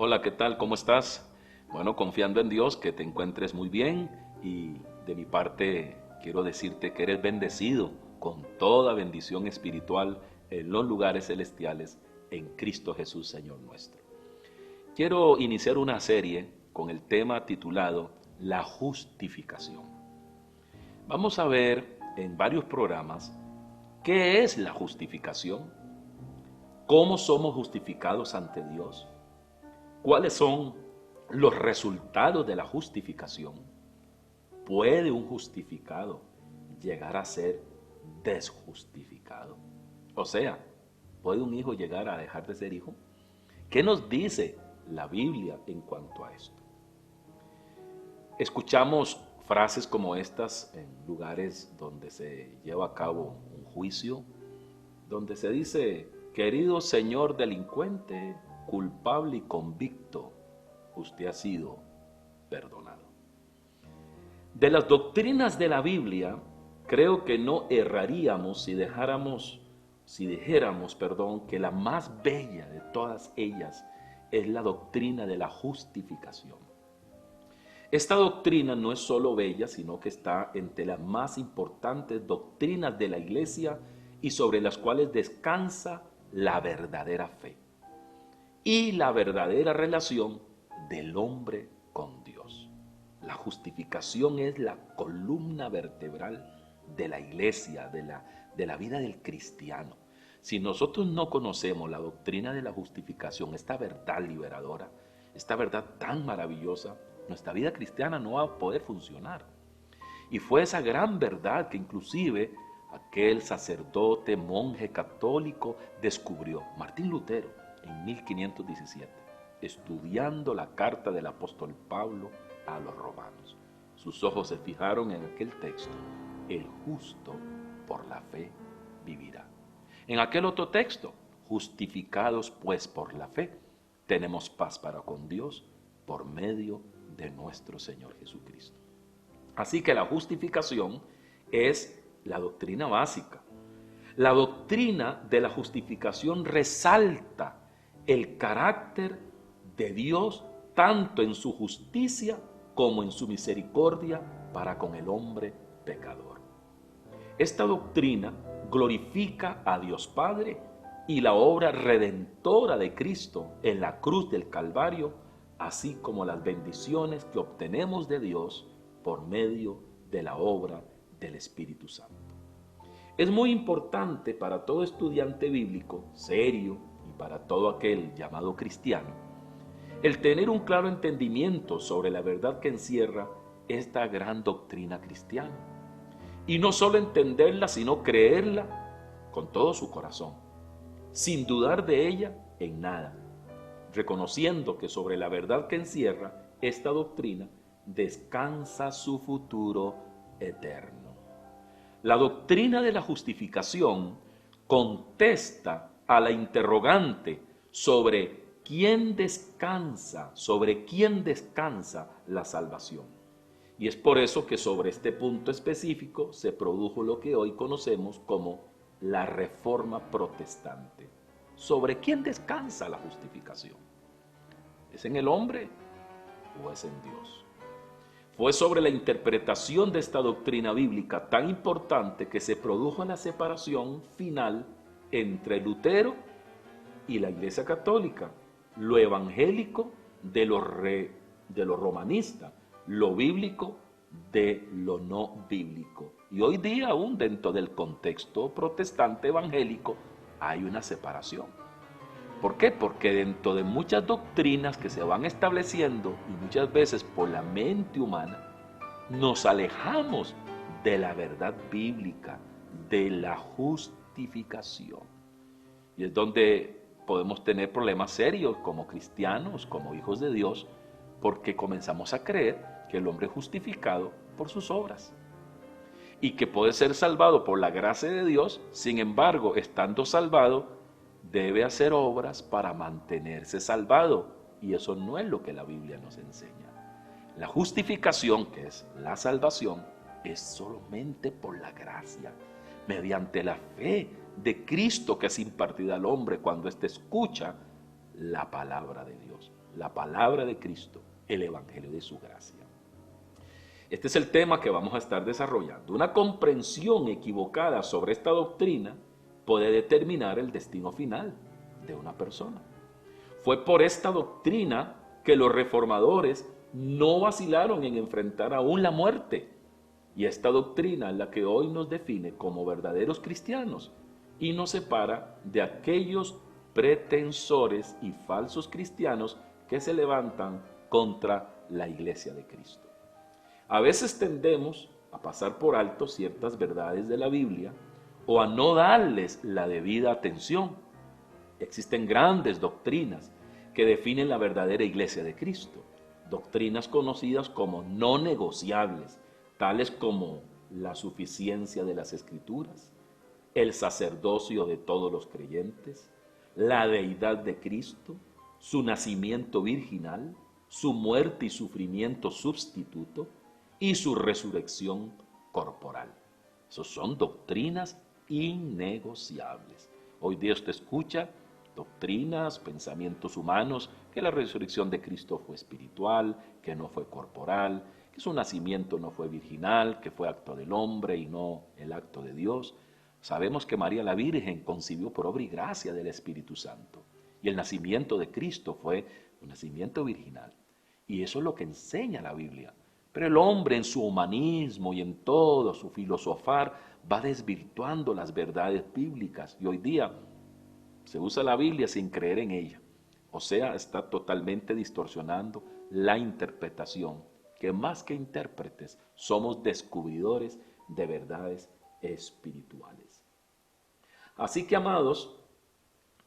Hola, ¿qué tal? ¿Cómo estás? Bueno, confiando en Dios, que te encuentres muy bien y de mi parte quiero decirte que eres bendecido con toda bendición espiritual en los lugares celestiales en Cristo Jesús, Señor nuestro. Quiero iniciar una serie con el tema titulado La justificación. Vamos a ver en varios programas qué es la justificación, cómo somos justificados ante Dios, cuáles son los resultados de la justificación. ¿Puede un justificado llegar a ser desjustificado? O sea, ¿puede un hijo llegar a dejar de ser hijo? ¿Qué nos dice la Biblia en cuanto a esto? Escuchamos frases como estas en lugares donde se lleva a cabo un juicio, donde se dice: querido señor delincuente, culpable y convicto, usted ha sido perdonado. De las doctrinas de la Biblia, creo que no erraríamos si dijéramos, que la más bella de todas ellas es la doctrina de la justificación. Esta doctrina no es solo bella, sino que está entre las más importantes doctrinas de la Iglesia y sobre las cuales descansa la verdadera fe y la verdadera relación del hombre con Dios. La justificación es la columna vertebral de la Iglesia, de la vida del cristiano. Si nosotros no conocemos la doctrina de la justificación, esta verdad liberadora, esta verdad tan maravillosa, nuestra vida cristiana no va a poder funcionar. Y fue esa gran verdad que inclusive aquel sacerdote, monje católico descubrió, Martín Lutero, en 1517, estudiando la carta del apóstol Pablo a los romanos. Sus ojos se fijaron en aquel texto: el justo por la fe vivirá. En aquel otro texto: justificados pues por la fe, tenemos paz para con Dios por medio de nuestro Señor Jesucristo. Así que la justificación es la doctrina básica. La doctrina de la justificación resalta el carácter de Dios tanto en su justicia como en su misericordia para con el hombre pecador. Esta doctrina glorifica a Dios Padre y la obra redentora de Cristo en la cruz del Calvario, así como las bendiciones que obtenemos de Dios por medio de la obra del Espíritu Santo. Es muy importante para todo estudiante bíblico serio y para todo aquel llamado cristiano el tener un claro entendimiento sobre la verdad que encierra esta gran doctrina cristiana. Y no solo entenderla, sino creerla con todo su corazón, sin dudar de ella en nada, reconociendo que sobre la verdad que encierra esta doctrina descansa su futuro eterno. La doctrina de la justificación contesta a la interrogante sobre quién descansa la salvación. Y es por eso que sobre este punto específico se produjo lo que hoy conocemos como la Reforma Protestante. ¿Sobre quién descansa la justificación? ¿Es en el hombre o es en Dios? Fue sobre la interpretación de esta doctrina bíblica tan importante que se produjo la separación final entre Lutero y la Iglesia Católica, lo evangélico de lo romanista, lo bíblico de lo no bíblico. Y hoy día aún dentro del contexto protestante evangélico hay una separación. ¿Por qué? Porque dentro de muchas doctrinas que se van estableciendo y muchas veces por la mente humana, nos alejamos de la verdad bíblica, de la justificación. Y es donde podemos tener problemas serios como cristianos, como hijos de Dios, porque comenzamos a creer que el hombre es justificado por sus obras y que puede ser salvado por la gracia de Dios. Sin embargo, estando salvado, debe hacer obras para mantenerse salvado, y eso no es lo que la Biblia nos enseña. La justificación, que es la salvación, es solamente por la gracia, mediante la fe de Cristo que es impartida al hombre cuando éste escucha la palabra de Dios. la palabra de Cristo, el evangelio de su gracia. Este es el tema que vamos a estar desarrollando. Una comprensión equivocada sobre esta doctrina puede determinar el destino final de una persona. Fue por esta doctrina que los reformadores no vacilaron en enfrentar aún la muerte. Y esta doctrina es la que hoy nos define como verdaderos cristianos y nos separa de aquellos pretensores y falsos cristianos que se levantan contra la iglesia de Cristo. A veces tendemos a pasar por alto ciertas verdades de la Biblia o a no darles la debida atención. Existen grandes doctrinas que definen la verdadera iglesia de Cristo, doctrinas conocidas como no negociables, tales como la suficiencia de las Escrituras, el sacerdocio de todos los creyentes, la deidad de Cristo, su nacimiento virginal, su muerte y sufrimiento sustituto y su resurrección corporal. Esas son doctrinas innegociables. Hoy día usted escucha doctrinas, pensamientos humanos, que la resurrección de Cristo fue espiritual, que no fue corporal, que su nacimiento no fue virginal, que fue acto del hombre y no el acto de Dios. Sabemos que María la Virgen concibió por obra y gracia del Espíritu Santo. Y el nacimiento de Cristo fue un nacimiento virginal. Y eso es lo que enseña la Biblia. Pero el hombre en su humanismo y en todo su filosofar va desvirtuando las verdades bíblicas. Y hoy día se usa la Biblia sin creer en ella. O sea, está totalmente distorsionando la interpretación, que más que intérpretes somos descubridores de verdades espirituales. Así que, amados,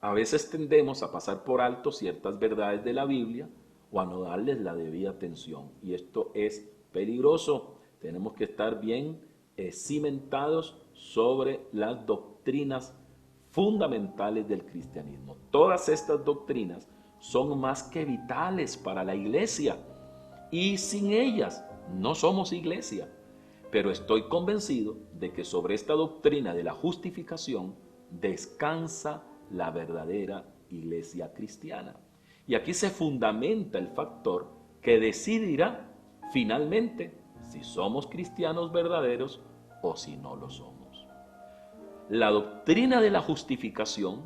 a veces tendemos a pasar por alto ciertas verdades de la Biblia o a no darles la debida atención. Y esto es peligroso. Tenemos que estar bien cimentados sobre las doctrinas fundamentales del cristianismo. Todas estas doctrinas son más que vitales para la iglesia y sin ellas no somos iglesia. Pero estoy convencido de que sobre esta doctrina de la justificación descansa la verdadera iglesia cristiana. Y aquí se fundamenta el factor que decidirá finalmente si somos cristianos verdaderos o si no lo somos. La doctrina de la justificación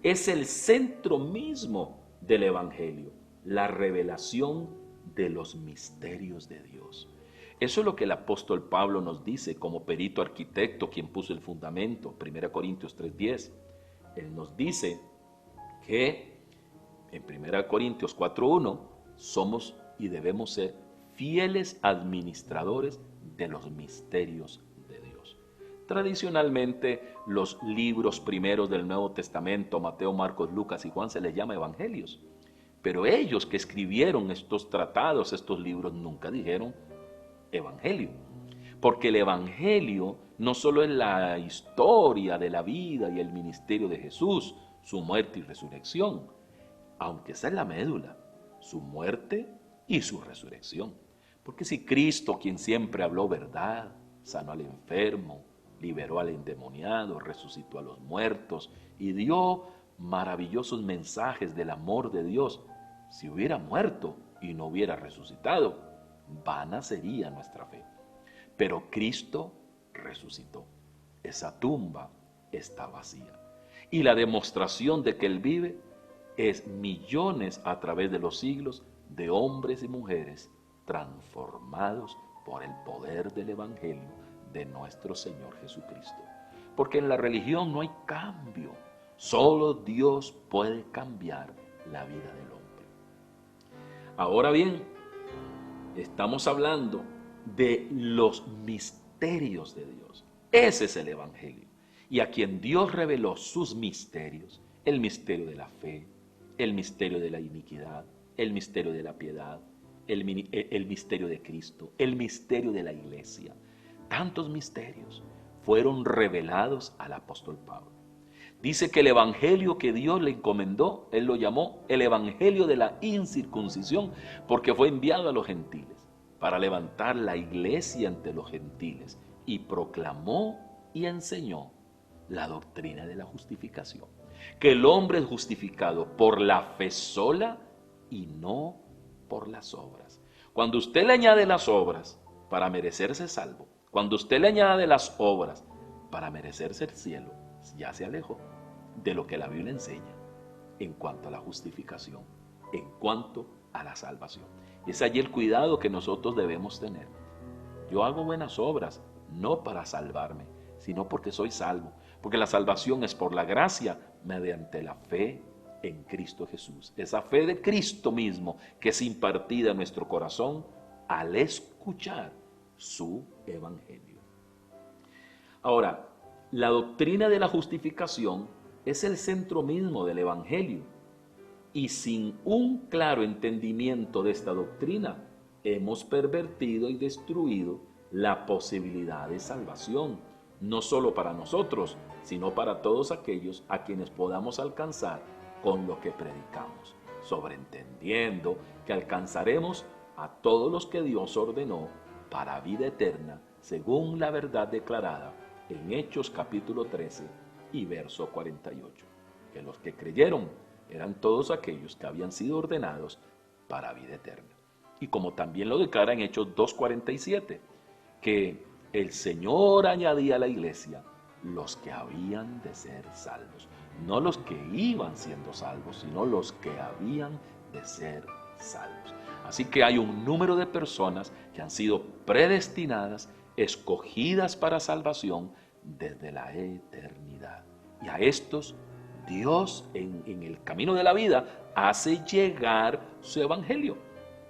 es el centro mismo del Evangelio, la revelación de los misterios de Dios. Eso es lo que el apóstol Pablo nos dice como perito arquitecto, quien puso el fundamento, 1 Corintios 3:10. Él nos dice que en 1 Corintios 4:1 somos y debemos ser fieles administradores de los misterios de Dios. Tradicionalmente, los libros primeros del Nuevo Testamento, Mateo, Marcos, Lucas y Juan, se les llama evangelios. Pero ellos que escribieron estos tratados, estos libros, nunca dijeron evangelio. Porque el evangelio no solo es la historia de la vida y el ministerio de Jesús, su muerte y resurrección, aunque esa es la médula, su muerte y su resurrección. Porque si Cristo, quien siempre habló verdad, sanó al enfermo, liberó al endemoniado, resucitó a los muertos y dio maravillosos mensajes del amor de Dios, si hubiera muerto y no hubiera resucitado, vana sería nuestra fe. Pero Cristo resucitó. Esa tumba está vacía. Y la demostración de que Él vive es millones a través de los siglos de hombres y mujeres transformados por el poder del Evangelio de nuestro Señor Jesucristo. Porque en la religión no hay cambio. Solo Dios puede cambiar la vida del hombre. Ahora bien, estamos hablando de los misterios de Dios. Ese es el Evangelio. Y a quien Dios reveló sus misterios, el misterio de la fe, el misterio de la iniquidad, el misterio de la piedad, el misterio de Cristo, el misterio de la iglesia. Tantos misterios fueron revelados al apóstol Pablo. Dice que el evangelio que Dios le encomendó, él lo llamó el evangelio de la incircuncisión, porque fue enviado a los gentiles para levantar la iglesia ante los gentiles y proclamó y enseñó la doctrina de la justificación. Que el hombre es justificado por la fe sola y no por las obras. Cuando usted le añade las obras para merecerse salvo, cuando usted le añade las obras para merecerse el cielo, ya se alejó de lo que la Biblia enseña en cuanto a la justificación, en cuanto a la salvación. Y es allí el cuidado que nosotros debemos tener. Yo hago buenas obras, no para salvarme, sino porque soy salvo, porque la salvación es por la gracia mediante la fe en Cristo Jesús. Esa fe de Cristo mismo que es impartida en nuestro corazón al escuchar su evangelio. Ahora, la doctrina de la justificación es el centro mismo del evangelio. Y sin un claro entendimiento de esta doctrina, hemos pervertido y destruido la posibilidad de salvación, no solo para nosotros, sino para todos aquellos a quienes podamos alcanzar con lo que predicamos, sobreentendiendo que alcanzaremos a todos los que Dios ordenó para vida eterna, según la verdad declarada en Hechos capítulo 13 y verso 48, que los que creyeron eran todos aquellos que habían sido ordenados para vida eterna. Y como también lo declara en Hechos 2:47, que el Señor añadía a la iglesia los que habían de ser salvos. No los que iban siendo salvos, sino los que habían de ser salvos. Así que hay un número de personas que han sido predestinadas, escogidas para salvación desde la eternidad. Y a estos Dios en el camino de la vida hace llegar su evangelio.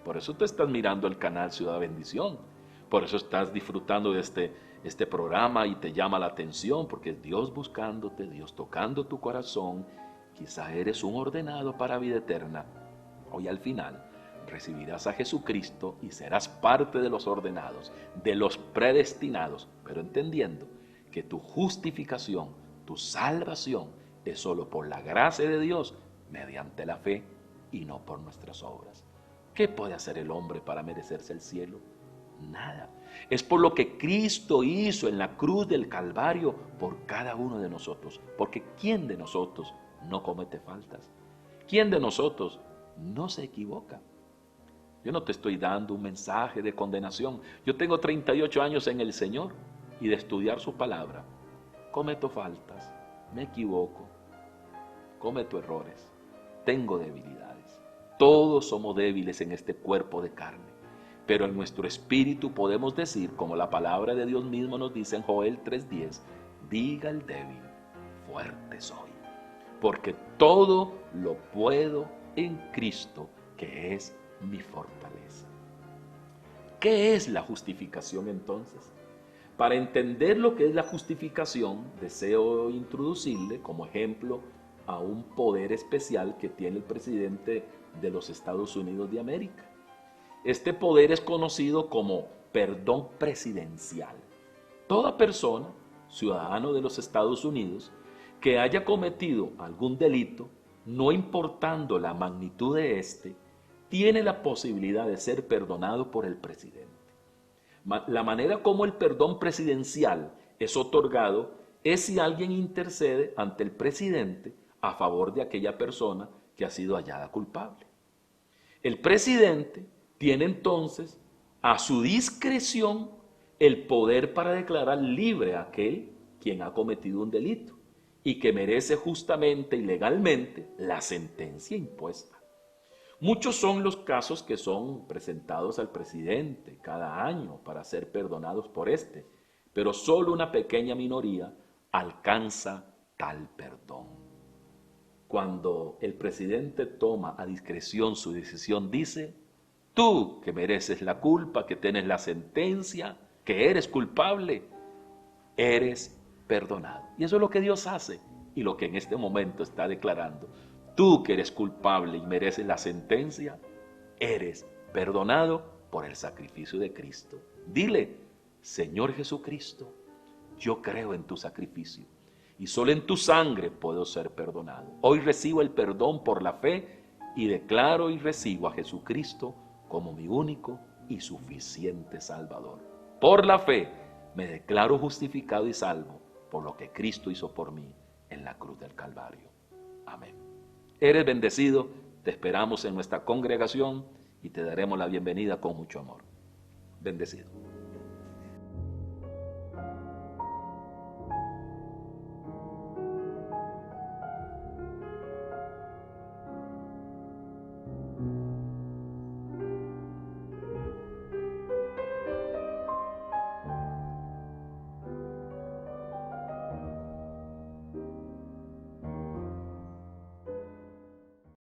Por eso tú estás mirando el canal Ciudad Bendición. Por eso estás disfrutando de este programa y te llama la atención, porque es Dios buscándote, Dios tocando tu corazón. Quizá eres un ordenado para vida eterna. Hoy al final recibirás a Jesucristo y serás parte de los ordenados, de los predestinados, pero entendiendo que tu justificación, tu salvación, es solo por la gracia de Dios, mediante la fe y no por nuestras obras. ¿Qué puede hacer el hombre para merecerse el cielo? Nada. Es por lo que Cristo hizo en la cruz del Calvario por cada uno de nosotros. Porque ¿quién de nosotros no comete faltas? ¿Quién de nosotros no se equivoca? Yo no te estoy dando un mensaje de condenación. Yo tengo 38 años en el Señor y de estudiar su palabra. Cometo faltas, me equivoco, cometo errores, tengo debilidades. Todos somos débiles en este cuerpo de carne. Pero en nuestro espíritu podemos decir, como la palabra de Dios mismo nos dice en Joel 3:10, diga el débil, fuerte soy, porque todo lo puedo en Cristo, que es mi fortaleza. ¿Qué es la justificación entonces? Para entender lo que es la justificación, deseo introducirle como ejemplo a un poder especial que tiene el presidente de los Estados Unidos de América. Este poder es conocido como perdón presidencial. Toda persona, ciudadano de los Estados Unidos, que haya cometido algún delito, no importando la magnitud de este, tiene la posibilidad de ser perdonado por el presidente. La manera como el perdón presidencial es otorgado es si alguien intercede ante el presidente a favor de aquella persona que ha sido hallada culpable. El presidente tiene entonces a su discreción el poder para declarar libre a aquel quien ha cometido un delito y que merece justamente y legalmente la sentencia impuesta. Muchos son los casos que son presentados al presidente cada año para ser perdonados por este, pero solo una pequeña minoría alcanza tal perdón. Cuando el presidente toma a discreción su decisión, dice: tú que mereces la culpa, que tienes la sentencia, que eres culpable, eres perdonado. Y eso es lo que Dios hace y lo que en este momento está declarando. Tú que eres culpable y mereces la sentencia, eres perdonado por el sacrificio de Cristo. Dile: Señor Jesucristo, yo creo en tu sacrificio y solo en tu sangre puedo ser perdonado. Hoy recibo el perdón por la fe y declaro y recibo a Jesucristo como mi único y suficiente Salvador. Por la fe me declaro justificado y salvo por lo que Cristo hizo por mí en la cruz del Calvario. Amén. Eres bendecido, Te esperamos en nuestra congregación y te daremos la bienvenida con mucho amor. Bendecido.